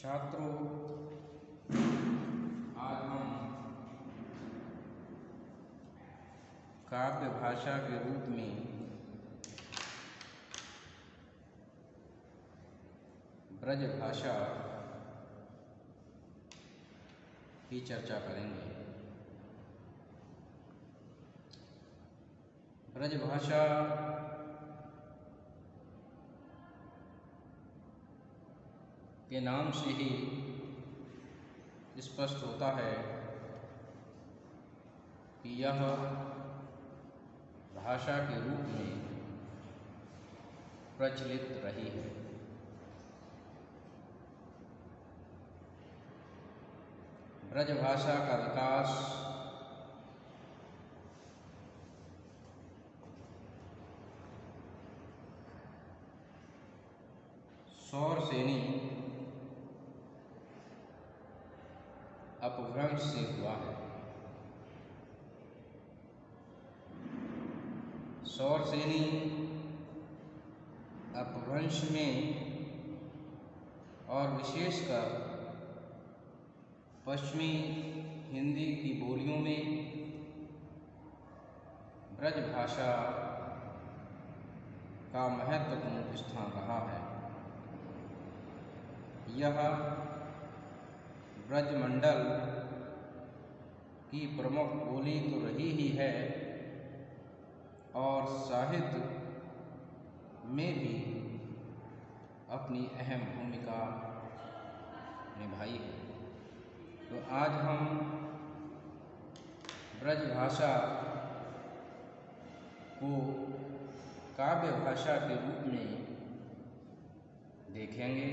छात्रों, आज हम काव्य भाषा के रूप में ब्रज भाषा की चर्चा करेंगे। ब्रज भाषा के नाम से ही स्पष्ट होता है कि यह भाषा के रूप में प्रचलित रही है। ब्रज भाषा का विकास सौरसेनी अपभ्रंश से हुआ है। सौरसेनी अपभ्रंश में और विशेषकर पश्चिमी हिंदी की बोलियों में ब्रज भाषा का महत्वपूर्ण स्थान रहा है। यह ब्रजमंडल की प्रमुख बोली तो रही ही है और साहित्य में भी अपनी अहम भूमिका निभाई है। तो आज हम ब्रज भाषा को काव्य भाषा के रूप में देखेंगे।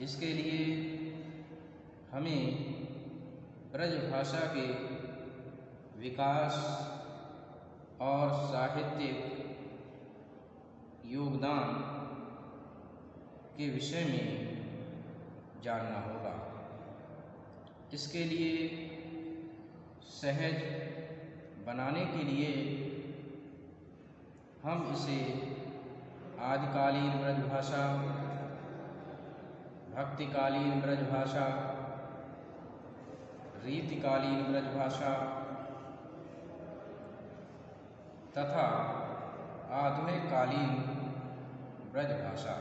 इसके लिए हमें ब्रज भाषा के विकास और साहित्यिक योगदान के विषय में जानना होगा। इसके लिए सहज बनाने के लिए हम इसे आदिकालीन ब्रज भाषा, भक्तिकालीन ब्रज भाषा, रीतिकालीन ब्रज भाषा तथा आधुनिक कालीन ब्रज भाषा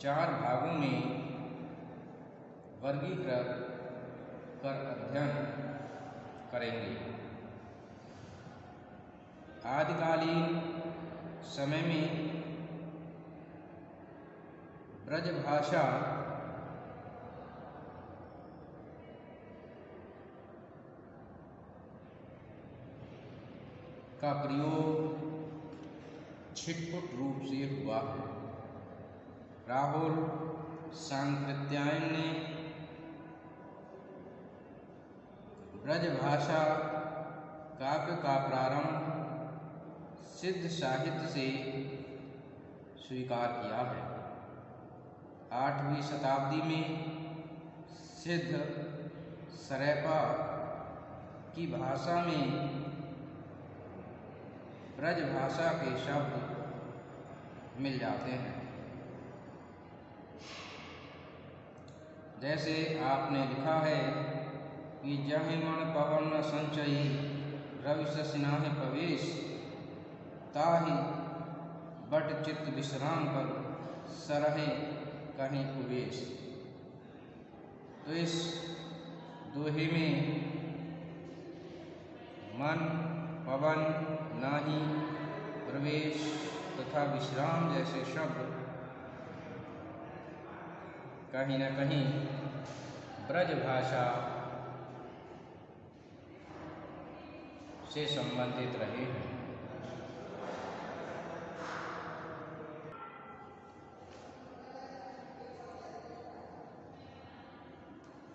चार भागों में वर्गीकृत कर अध्ययन करेंगे। आदिकालीन समय में ब्रज भाषा का प्रयोग छिटपुट रूप से हुआ है। राहुल सांकृत्यायन ने ब्रज भाषा काव्य का प्रारंभ सिद्ध साहित्य से स्वीकार किया है। 8वीं शताब्दी में सिद्ध सरेपा की भाषा में ब्रज भाषा के शब्द मिल जाते हैं। जैसे आपने लिखा है कि जहि मन पवन न संचयी रवि ससिनाहि प्रवेश, ताहि बट चित्त विश्राम कर सरहे कहीं उवेश। तो इस दोहे में मन, पवन, नाही, प्रवेश तथा विश्राम जैसे शब्द कहीं न कहीं ब्रज भाषा से संबंधित रहे हैं।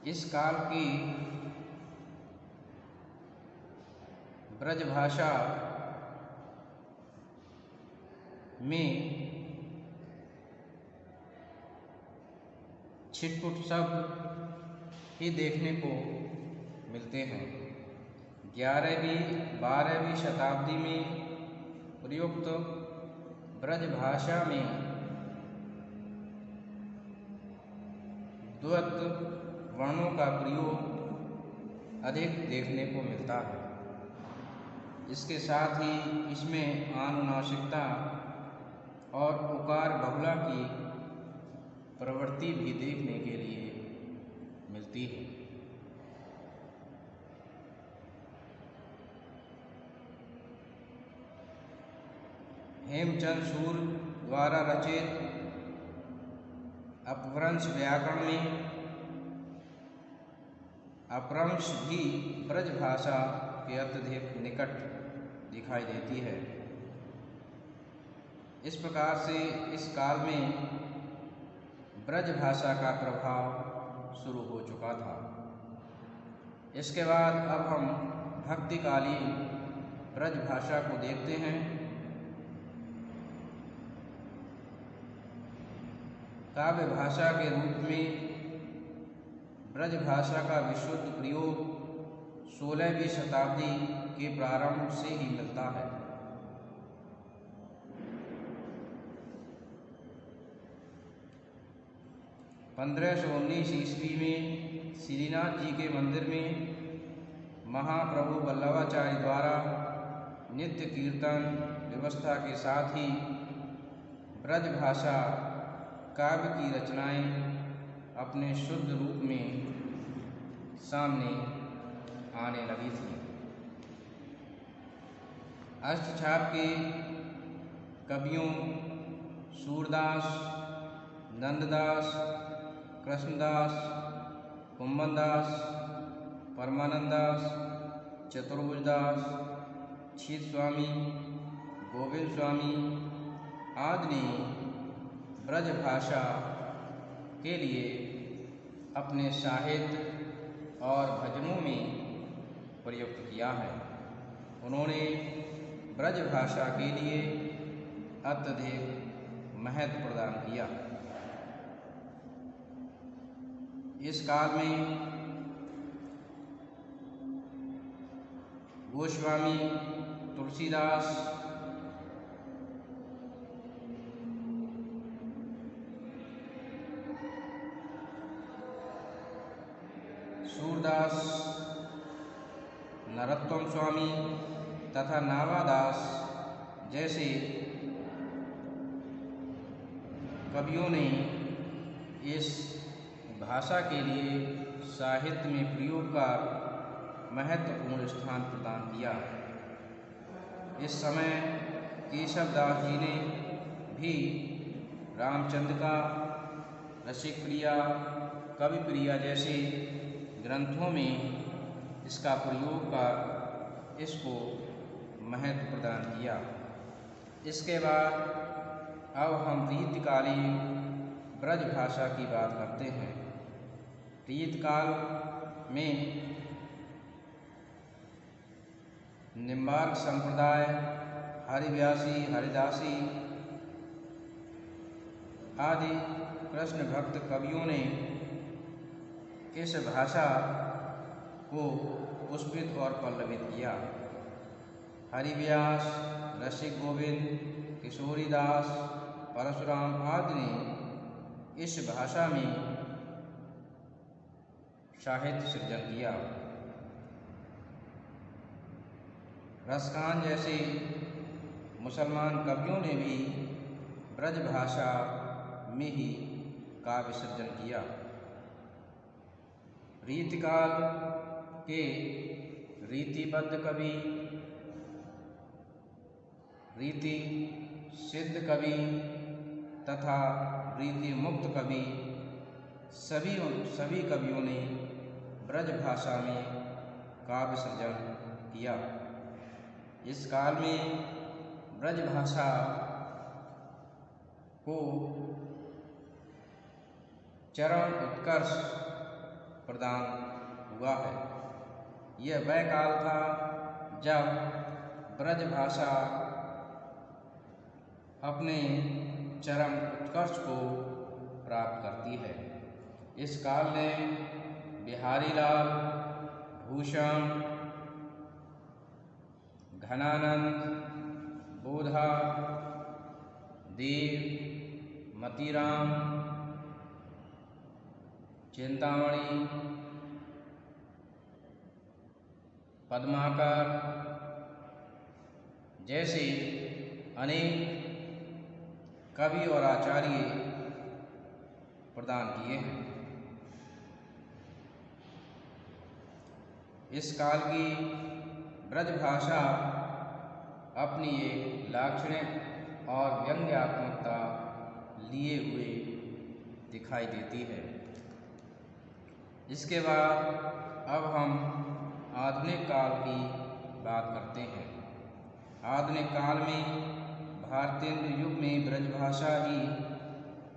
इस काल की ब्रज भाषा में छिटपुट शब्द ही देखने को मिलते हैं। 11वीं 12वीं शताब्दी में उपर्युक्त ब्रज भाषा में द्वैत वर्णों का प्रयोग अधिक देखने को मिलता है। इसके साथ ही इसमें आनुनासिकता और उकार बहुला की प्रवृत्ति भी देखने के लिए मिलती है। हेमचंद सूर्य द्वारा रचित अपभ्रंश व्याकरण में अपभ्रंश भी ब्रज भाषा के अत्यधिक निकट दिखाई देती है। इस प्रकार से इस काल में ब्रज भाषा का प्रभाव शुरू हो चुका था। इसके बाद अब हम भक्तिकालीन ब्रज भाषा को देखते हैं। काव्य भाषा के रूप में ब्रज भाषा का विशुद्ध प्रयोग 16वीं शताब्दी के प्रारंभ से ही मिलता है। ईस्वी में श्रीनाथ जी के मंदिर में महाप्रभु वल्लभाचार्य द्वारा नित्य कीर्तन व्यवस्था के साथ ही ब्रज भाषा काव्य की रचनाएं अपने शुद्ध रूप में सामने आने लगी थी। अष्टछाप के कवियों सूरदास, नंददास, कृष्णदास, कुंभनदास, परमानंददास, चतुर्भुजदास, क्षीर स्वामी, गोविंद स्वामी आदि ने ब्रज भाषा के लिए अपने साहित्य और भजनों में प्रयुक्त किया है। उन्होंने ब्रज भाषा के लिए अत्यधिक महत्व प्रदान किया। इस काल में गोस्वामी तुलसीदास, सूरदास, नरोत्तम स्वामी तथा नावादास जैसे कवियों ने इस भाषा के लिए साहित्य में प्रयोग का महत्वपूर्ण स्थान प्रदान किया। इस समय केशवदास जी ने भी रामचंद्र का, रसिक प्रिया, कवि प्रिया जैसे ग्रंथों में इसका प्रयोग कर इसको महत्व प्रदान किया। इसके बाद अब हम रीतिकालीन ब्रज भाषा की बात करते हैं। रीतकाल में निम्बार्क संप्रदाय, हरिव्यासी, हरिदासी आदि कृष्ण भक्त कवियों ने इस भाषा को पुष्पित और पल्लवित किया। हरिव्यास, रसिक गोविंद, किशोरीदास, परशुराम आदि ने इस भाषा में साहित्य सृजन किया। रसखान जैसे मुसलमान कवियों ने भी ब्रज भाषा में ही काव्य सृजन किया। रीतिकाल के रीतिबद्ध कवि, रीति सिद्ध कवि तथा रीति मुक्त कवि सभी कवियों ने ब्रज भाषा में काव्य सृजन किया। इस काल में ब्रज भाषा को चरम उत्कर्ष प्रदान हुआ है। यह वह काल था जब ब्रज भाषा अपने चरम उत्कर्ष को प्राप्त करती है। इस काल में बिहारीलाल, भूषण, घनानंद, गोधा, देव, मतीराम, चिंतामणि, पद्माकर जैसे अनेक कवि और आचार्य प्रदान किए हैं। इस काल की ब्रजभाषा अपनी एक लाक्षणिक और व्यंग्यात्मकता लिए हुए दिखाई देती है। इसके बाद अब हम आधुनिक काल की बात करते हैं। आधुनिक काल में भारतेंदु युग में ब्रजभाषा ही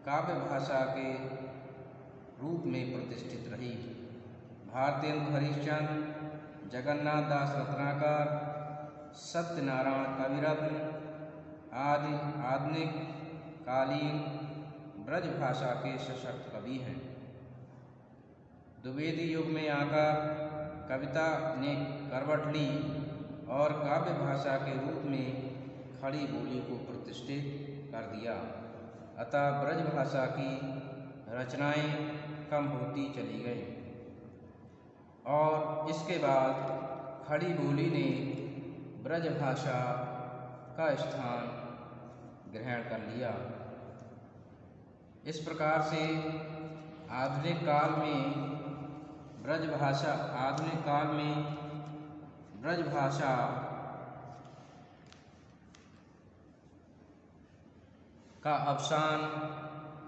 काव्य भाषा के रूप में प्रतिष्ठित रही। भारतेंदु हरिश्चंद्र, जगन्नाथ दास रत्नाकर, सत्यनारायण कविरत्न आदि आधुनिक कालीन ब्रजभाषा के सशक्त कवि हैं। द्विवेदी युग में आकर कविता ने करवट ली और काव्य भाषा के रूप में खड़ी बोली को प्रतिष्ठित कर दिया। अतः ब्रजभाषा की रचनाएं कम होती चली गईं और इसके बाद खड़ी बोली ने ब्रजभाषा का स्थान ग्रहण कर लिया। इस प्रकार से आधुनिक काल में ब्रजभाषा का अवसान